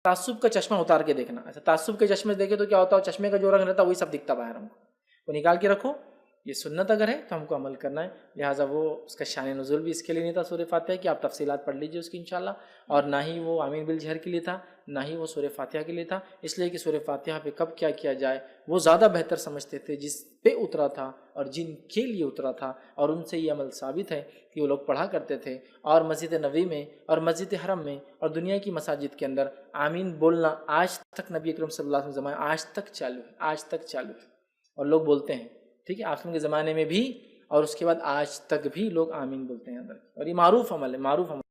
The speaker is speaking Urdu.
تعصب کا چشمہ اتار کے دیکھنا. ایسا تعصب کے چشمے سے دیکھے تو کیا ہوتا ہے, چشمے کا جو رنگ رہتا ہے وہی سب دکھتا باہر ہم کو. وہ نکال کے رکھو. یہ سنت اگر ہے تو ہم کو عمل کرنا ہے. لہٰذا وہ اس کا شان نزول بھی اس کے لیے نہیں تھا سورہ فاتحہ کی, آپ تفصیلات پڑھ لیجیے اس کی انشاءاللہ. اور نہ ہی وہ آمین بالجہر کے لیے تھا, نہ ہی وہ سورہ فاتحہ کے لیے تھا. اس لیے کہ سورہ فاتحہ پہ کب کیا کیا جائے وہ زیادہ بہتر سمجھتے تھے, جس پہ اترا تھا اور جن کے لیے اترا تھا. اور ان سے یہ عمل ثابت ہے کہ وہ لوگ پڑھا کرتے تھے. اور مسجد نبوی میں اور مسجد حرم میں اور دنیا کی مساجد کے اندر آمین بولنا آج تک نبی اکرم صلی اللہ علیہ وسلم زمانے آج تک چالو ہے, آج تک چالو ہے. اور لوگ بولتے ہیں, ٹھیک ہے, آخر کے زمانے میں بھی اور اس کے بعد آج تک بھی لوگ آمین بولتے ہیں. اور یہ معروف عمل ہے, معروف عمل.